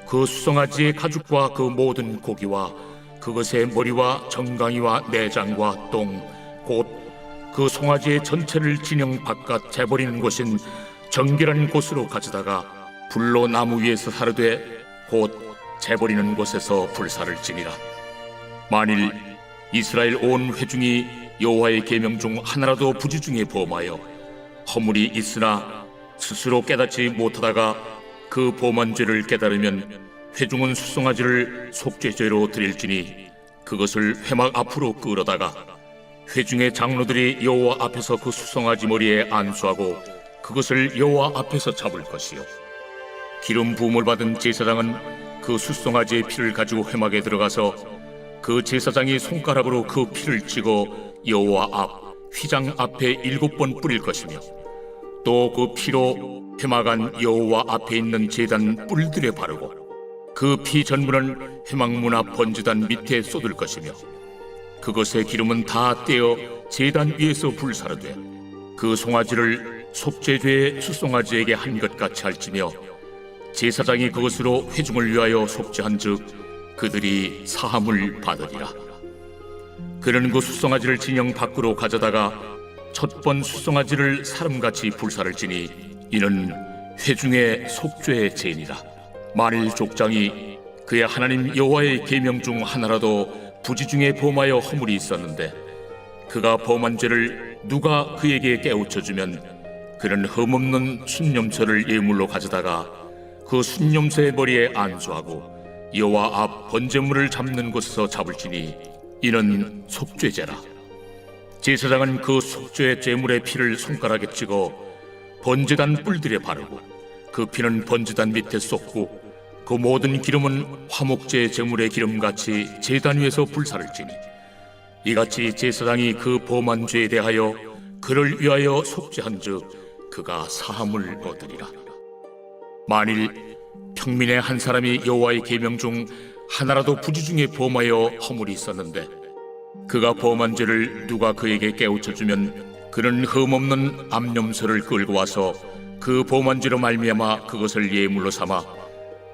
그 수송아지의 가죽과 그 모든 고기와 그것의 머리와 정강이와 내장과 똥 곧 그 송아지의 전체를 진영 바깥 재버리는 곳인 정결한 곳으로 가져다가 불로 나무 위에서 사르되 곧 재버리는 곳에서 불사를 지니라. 만일 이스라엘 온 회중이 여호와의 계명 중 하나라도 부지 중에 범하여 허물이 있으나 스스로 깨닫지 못하다가 그 범한 죄를 깨달으면 회중은 수송아지를 속죄죄로 드릴지니 그것을 회막 앞으로 끌어다가 회중의 장로들이 여호와 앞에서 그 수송아지 머리에 안수하고 그것을 여호와 앞에서 잡을 것이요, 기름 부음을 받은 제사장은 그 수송아지의 피를 가지고 회막에 들어가서 그 제사장이 손가락으로 그 피를 찍어 여호와 앞 휘장 앞에 7번 뿌릴 것이며, 또 그 피로 회막 안 여호와 앞에 있는 제단 뿔들에 바르고 그 피 전부는 회막문 앞 번제단 밑에 쏟을 것이며, 그것의 기름은 다 떼어 제단 위에서 불사르되 그 송아지를 속죄죄의 수송아지에게 한 것 같이 할지며, 제사장이 그것으로 회중을 위하여 속죄한즉 그들이 사함을 받으리라. 그는 그 수송아지를 진영 밖으로 가져다가 첫 번 수송아지를 사람같이 불사를 지니 이는 회중의 속죄의 죄니라. 만일 족장이 그의 하나님 여호와의 계명 중 하나라도 부지 중에 범하여 허물이 있었는데 그가 범한 죄를 누가 그에게 깨우쳐주면 그는 흠없는 순념소를 예물로 가져다가 그 순념소의 머리에 안수하고 여호와 앞 번제물을 잡는 곳에서 잡을지니 이는 속죄제라. 제사장은 그 속죄 제물의 피를 손가락에 찍어 번제단 뿔들에 바르고 그 피는 번제단 밑에 쏟고 그 모든 기름은 화목제 제물의 기름같이 제단 위에서 불사를 지니 이같이 제사장이 그 범한 죄에 대하여 그를 위하여 속죄한즉 그가 사함을 얻으리라. 만일 평민의 한 사람이 여호와의 계명 중 하나라도 부지 중에 범하여 허물이 있었는데 그가 범한 죄를 누가 그에게 깨우쳐주면 그는 흠없는 암염소를 끌고 와서 그 범한 죄로 말미암아 그것을 예물로 삼아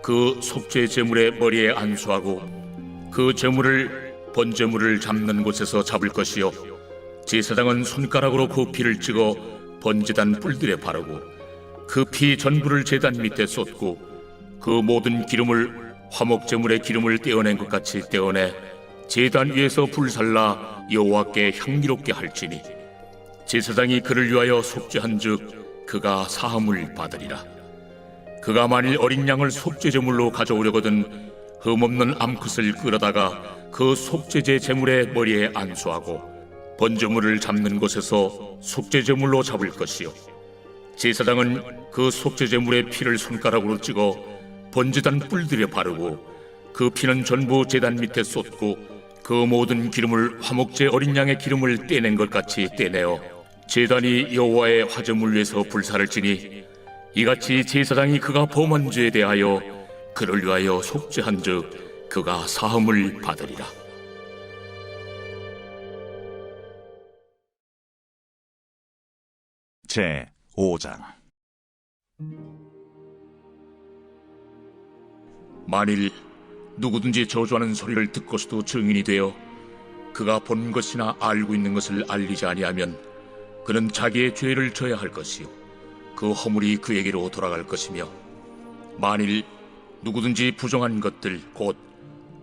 그 속죄 제물의 머리에 안수하고 그 제물을 번제물을 잡는 곳에서 잡을 것이요 제사장은 손가락으로 그 피를 찍어 번제단 뿔들에 바르고 그 피 전부를 제단 밑에 쏟고 그 모든 기름을 화목제물의 기름을 떼어낸 것 같이 떼어내 제단 위에서 불살라 여호와께 향기롭게 할지니 제사장이 그를 위하여 속죄한즉 그가 사함을 받으리라. 그가 만일 어린 양을 속죄제물로 가져오려거든 흠없는 암컷을 끌어다가 그 속죄제 제물의 머리에 안수하고 번제물을 잡는 곳에서 속죄제물로 잡을 것이요 제사장은 그 속죄제물의 피를 손가락으로 찍어 번제단 뿔들에 바르고 그 피는 전부 제단 밑에 쏟고 그 모든 기름을 화목제 어린 양의 기름을 떼낸 것 같이 떼내어 제단이 여호와의 화제물 위에서 불사를 지니 이같이 제사장이 그가 범한 죄에 대하여 그를 위하여 속죄한즉 그가 사함을 받으리라. 제 5장. 만일 누구든지 저주하는 소리를 듣고서도 증인이 되어 그가 본 것이나 알고 있는 것을 알리지 아니하면 그는 자기의 죄를 져야 할 것이요 그 허물이 그에게로 돌아갈 것이며 만일 누구든지 부정한 것들 곧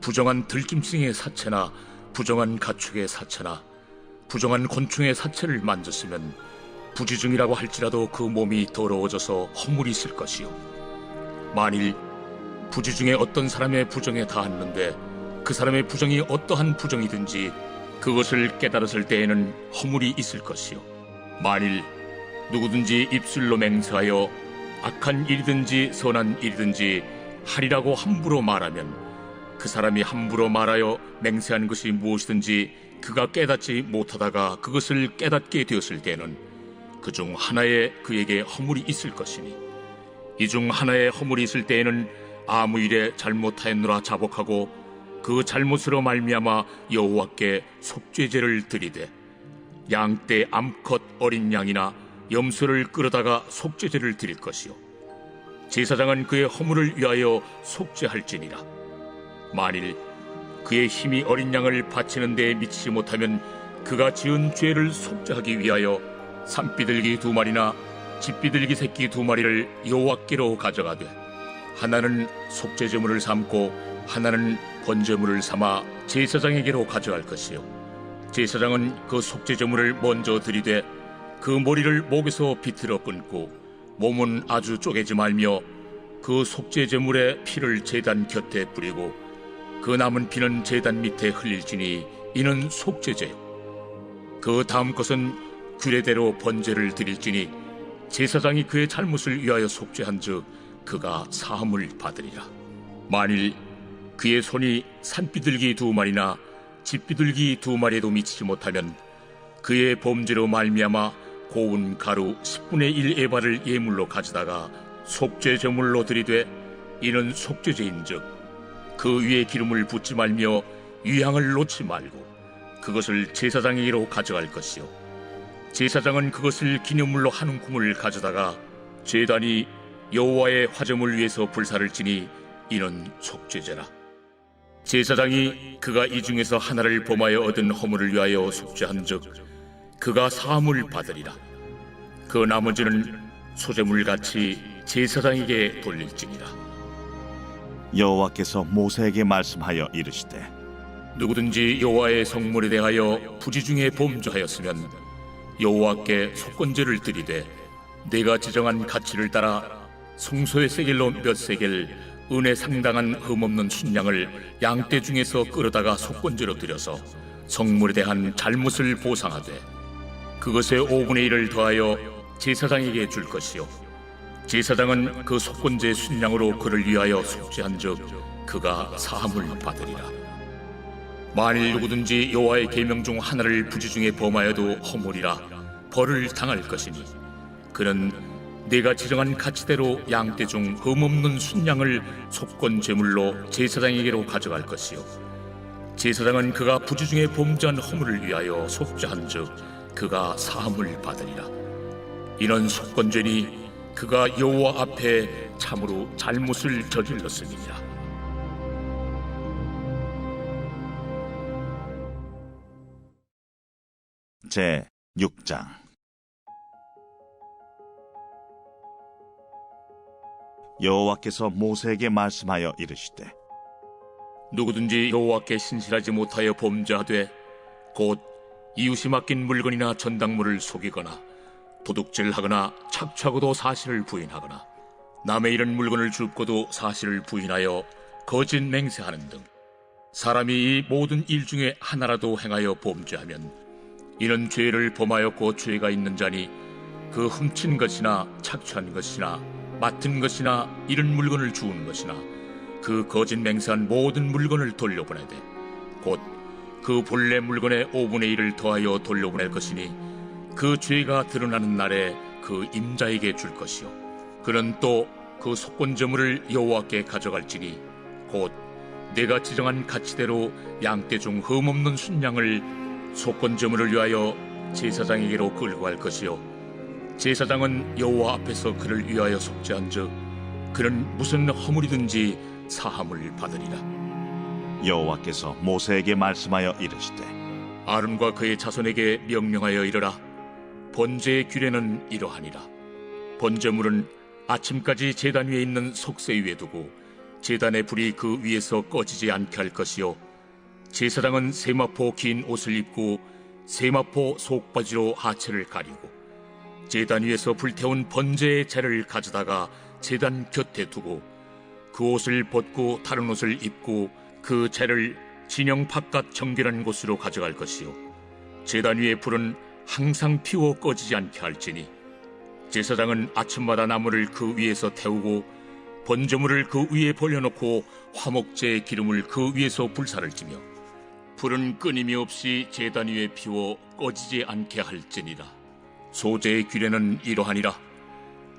부정한 들짐승의 사체나 부정한 가축의 사체나 부정한 곤충의 사체를 만졌으면 부지중이라고 할지라도 그 몸이 더러워져서 허물이 있을 것이요 만일 부지 중에 어떤 사람의 부정에 닿았는데 그 사람의 부정이 어떠한 부정이든지 그것을 깨달았을 때에는 허물이 있을 것이요 만일 누구든지 입술로 맹세하여 악한 일이든지 선한 일이든지 하리라고 함부로 말하면 그 사람이 함부로 말하여 맹세한 것이 무엇이든지 그가 깨닫지 못하다가 그것을 깨닫게 되었을 때는 그중 하나에 그에게 허물이 있을 것이니 이 중 하나에 허물이 있을 때에는 아무 일에 잘못하였노라 자복하고 그 잘못으로 말미암아 여호와께 속죄제를 드리되 양떼 암컷 어린 양이나 염소를 끌어다가 속죄제를 드릴 것이요 제사장은 그의 허물을 위하여 속죄할지니라. 만일 그의 힘이 어린 양을 바치는 데에 미치지 못하면 그가 지은 죄를 속죄하기 위하여 산비둘기 2마리나 집비둘기 새끼 2마리를 여호와께로 가져가되 하나는 속죄제물을 삼고 하나는 번제물을 삼아 제사장에게로 가져갈 것이요 제사장은 그 속죄제물을 먼저 드리되 그 머리를 목에서 비틀어 끊고 몸은 아주 쪼개지 말며 그 속죄제물의 피를 제단 곁에 뿌리고 그 남은 피는 제단 밑에 흘릴지니 이는 속죄제요 그 다음 것은 규례대로 번제를 드릴지니 제사장이 그의 잘못을 위하여 속죄한즉 그가 사함을 받으리라. 만일 그의 손이 산비둘기 2마리나 집비둘기 2마리에도 미치지 못하면 그의 범죄로 말미암아 고운 가루 10분의 1 에바를 예물로 가져다가 속죄 제물로 드리되 이는 속죄제인즉 그 위에 기름을 붓지 말며 유향을 놓지 말고 그것을 제사장에게로 가져갈 것이요 제사장은 그것을 기념물로 한 움큼을 가져다가 제단이 여호와의 화제물 위에서 불사를 지니 이는 속죄제라. 제사장이 그가 이 중에서 하나를 범하여 얻은 허물을 위하여 속죄한즉 그가 사함을 받으리라. 그 나머지는 소제물같이 제사장에게 돌릴지니라. 여호와께서 모세에게 말씀하여 이르시되 누구든지 여호와의 성물에 대하여 부지 중에 범죄하였으면 여호와께 속건제를 드리되 내가 지정한 가치를 따라 성소의 세겔로 몇 세겔 은에 상당한 흠없는 순양을 양떼 중에서 끌어다가 속건제로 드려서 성물에 대한 잘못을 보상하되 그것의 5분의 1을 더하여 제사장에게 줄 것이요 제사장은 그 속건제 순양으로 그를 위하여 속죄한즉 그가 사함을 받으리라. 만일 누구든지 여호와의 계명 중 하나를 부지 중에 범하여도 허물이라 벌을 당할 것이니 그는 내가 지정한 가치대로 양떼 중 흠없는 순양을 속건 제물로 제사장에게로 가져갈 것이요 제사장은 그가 부지 중에 범죄한 허물을 위하여 속죄한즉 그가 사함을 받으리라. 이는 속건죄니 그가 여호와 앞에 참으로 잘못을 저질렀음이니라. 제 6장. 여호와께서 모세에게 말씀하여 이르시되 누구든지 여호와께 신실하지 못하여 범죄하되 곧 이웃이 맡긴 물건이나 전당물을 속이거나 도둑질하거나 착취하고도 사실을 부인하거나 남의 잃은 물건을 줍고도 사실을 부인하여 거짓 맹세하는 등 사람이 이 모든 일 중에 하나라도 행하여 범죄하면 이는 죄를 범하였고 죄가 있는 자니 그 훔친 것이나 착취한 것이나 맡은 것이나 잃은 물건을 주운 것이나 그 거짓 맹세한 모든 물건을 돌려보내되 곧 그 본래 물건의 5분의 1을 더하여 돌려보낼 것이니 그 죄가 드러나는 날에 그 임자에게 줄 것이요 그는 또 그 속건제물을 여호와께 가져갈지니 곧 내가 지정한 가치대로 양떼 중 흠없는 순양을 속건제물을 위하여 제사장에게로 끌고 갈 것이요 제사장은 여호와 앞에서 그를 위하여 속죄한즉 그는 무슨 허물이든지 사함을 받으리라. 여호와께서 모세에게 말씀하여 이르시되 아론과 그의 자손에게 명령하여 이르라. 번제의 규례는 이러하니라. 번제물은 아침까지 제단 위에 있는 속세 위에 두고 제단의 불이 그 위에서 꺼지지 않게 할 것이요 제사장은 세마포 긴 옷을 입고 세마포 속바지로 하체를 가리고 제단 위에서 불태운 번제의 재를 가져다가 제단 곁에 두고 그 옷을 벗고 다른 옷을 입고 그 재를 진영 바깥 정결한 곳으로 가져갈 것이요 제단 위의 불은 항상 피워 꺼지지 않게 할지니 제사장은 아침마다 나무를 그 위에서 태우고 번제물을 그 위에 벌려놓고 화목제의 기름을 그 위에서 불사를 지며 불은 끊임이 없이 제단 위에 피워 꺼지지 않게 할지니라. 소제의 규례는 이러하니라.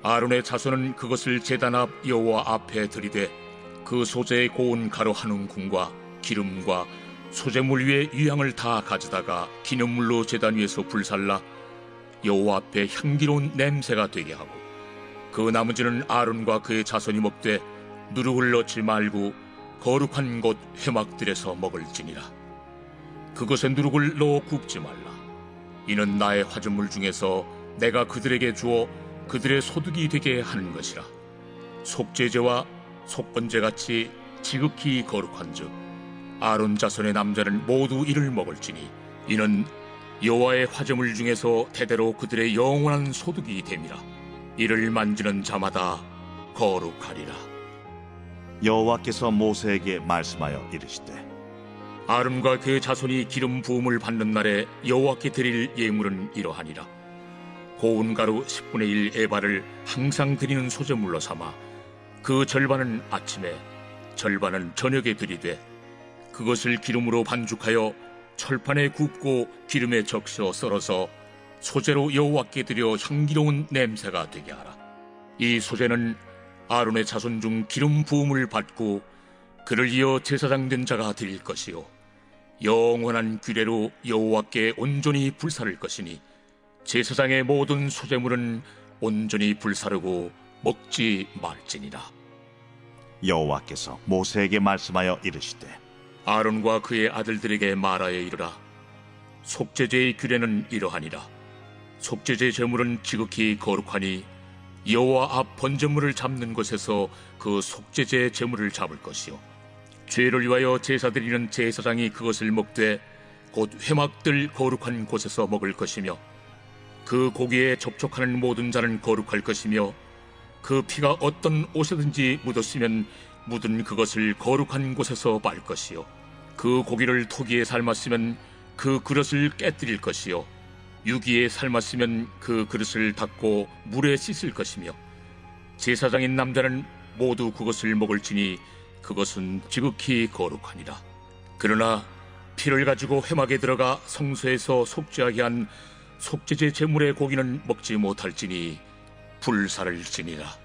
아론의 자손은 그것을 제단 앞 여호와 앞에 들이되 그 소제의 고운 가루 한 움큼과 기름과 소제물 위에 유향을 다 가져다가 기념물로 제단 위에서 불살라 여호와 앞에 향기로운 냄새가 되게 하고 그 나머지는 아론과 그의 자손이 먹되 누룩을 넣지 말고 거룩한 곳 회막들에서 먹을지니라. 그것에 누룩을 넣어 굽지 말라. 이는 나의 화전물 중에서 내가 그들에게 주어 그들의 소득이 되게 하는 것이라. 속죄제와 속건제같이 지극히 거룩한즉 아론 자손의 남자는 모두 이를 먹을지니 이는 여호와의 화제물 중에서 대대로 그들의 영원한 소득이 됨이라. 이를 만지는 자마다 거룩하리라. 여호와께서 모세에게 말씀하여 이르시되 아론과 그의 자손이 기름 부음을 받는 날에 여호와께 드릴 예물은 이러하니라. 고운 가루 10분의 1 에바를 항상 드리는 소제물로 삼아 그 절반은 아침에 절반은 저녁에 드리되 그것을 기름으로 반죽하여 철판에 굽고 기름에 적셔 썰어서 소제로 여호와께 드려 향기로운 냄새가 되게 하라. 이 소제는 아론의 자손 중 기름 부음을 받고 그를 이어 제사장 된 자가 드릴 것이요 영원한 규례로 여호와께 온전히 불사를 것이니 제사장의 모든 소제물은 온전히 불사르고 먹지 말지니라. 여호와께서 모세에게 말씀하여 이르시되 아론과 그의 아들들에게 말하여 이르라. 속죄제의 규례는 이러하니라. 속죄제 제물은 지극히 거룩하니 여호와 앞 번제물을 잡는 곳에서 그 속죄제 제물을 잡을 것이요 죄를 위하여 제사 드리는 제사장이 그것을 먹되 곧 회막들 거룩한 곳에서 먹을 것이며 그 고기에 접촉하는 모든 자는 거룩할 것이며 그 피가 어떤 옷에든지 묻었으면 묻은 그것을 거룩한 곳에서 말 것이요 그 고기를 토기에 삶았으면 그 그릇을 깨뜨릴 것이요 유기에 삶았으면 그 그릇을 닦고 물에 씻을 것이며 제사장인 남자는 모두 그것을 먹을지니 그것은 지극히 거룩하니라. 그러나 피를 가지고 회막에 들어가 성소에서 속죄하게 한 속죄제 제물의 고기는 먹지 못할지니 불사를 지니라.